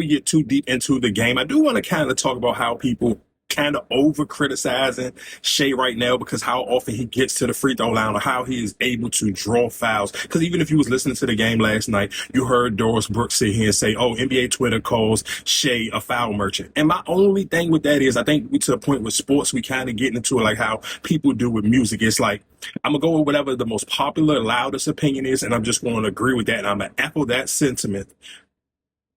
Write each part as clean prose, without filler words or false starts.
we get too deep into the game, I do want to kind of talk about how people kind of over criticizing Shai right now because how often he gets to the free throw line or how he is able to draw fouls. Because even if you was listening to the game last night, you heard Doris Brooks sit here and say, oh, NBA Twitter calls Shai a foul merchant. And my only thing with that is I think we to a point with sports, we kind of getting into it like how people do with music. It's like, I'm going to go with whatever the most popular, loudest opinion is, and I'm just going to agree with that. And I'm going to echo that sentiment.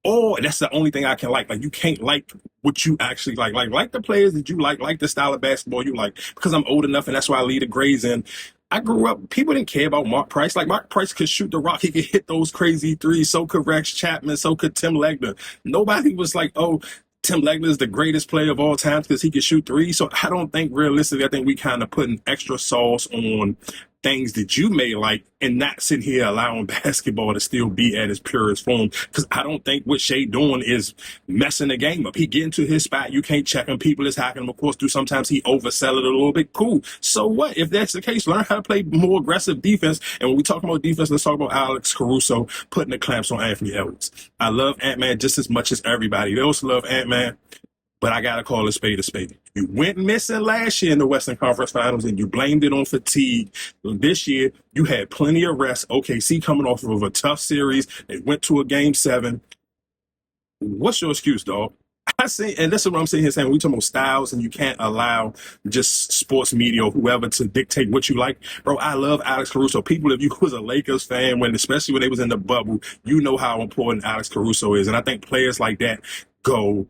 Oh, that's the only thing I can like. Like, you can't like what you actually like. Like the players that you like the style of basketball you like. Because I'm old enough, and that's why I lead the grades in. I grew up, people didn't care about Mark Price. Like, Mark Price could shoot the rock. He could hit those crazy threes. So could Rex Chapman. So could Tim Legner. Nobody was like, oh, Tim Legner is the greatest player of all time because he can shoot threes. So I don't think realistically, I think we kind of putting extra sauce on things that you may like and not sitting here allowing basketball to still be at its purest form. Because I don't think what Shai doing is messing the game up. He get into his spot. You can't check him. People is hacking him. Of course, sometimes he oversell it a little bit. Cool. So what? If that's the case, learn how to play more aggressive defense. And when we talk about defense, let's talk about Alex Caruso putting the clamps on Anthony Edwards. I love Ant-Man just as much as everybody else love Ant-Man. But I got to call a spade a spade. You went missing last year in the Western Conference Finals and you blamed it on fatigue. This year, you had plenty of rest. OKC coming off of a tough series. They went to a game 7. What's your excuse, dog? I say, and this is what I'm saying here saying, we talking about styles and you can't allow just sports media or whoever to dictate what you like. Bro, I love Alex Caruso. People, if you was a Lakers fan, especially when they was in the bubble, you know how important Alex Caruso is. And I think players like that go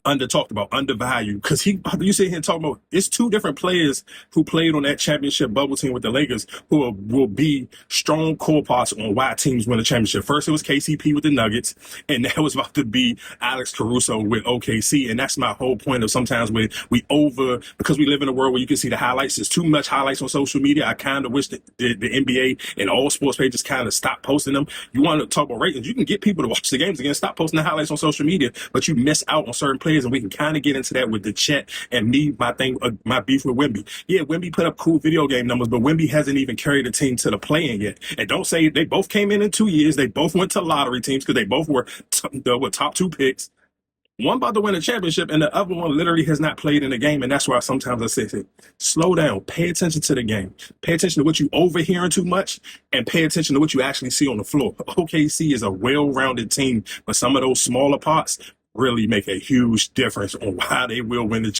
under-talked about, undervalued, because you sit here and talk about, it's 2 different players who played on that championship bubble team with the Lakers who will be strong core parts on why teams win a championship. First, it was KCP with the Nuggets, and that was about to be Alex Caruso with OKC, and that's my whole point of sometimes because we live in a world where you can see the highlights. There's too much highlights on social media. I kind of wish that the NBA and all sports pages kind of stop posting them. You want to talk about ratings, you can get people to watch the games again, stop posting the highlights on social media, but you miss out on certain players, and we can kind of get into that with the Chet and me, my beef with Wemby. Yeah, Wemby put up cool video game numbers, but Wemby hasn't even carried a team to the play-in yet. And don't say they both came in 2 years. They both went to lottery teams because they both were top 2 picks. One about to win a championship, and the other one literally has not played in the game. And that's why sometimes I say, slow down, pay attention to the game, pay attention to what you overhearing too much, and pay attention to what you actually see on the floor. OKC is a well-rounded team, but some of those smaller parts really make a huge difference on why they will win the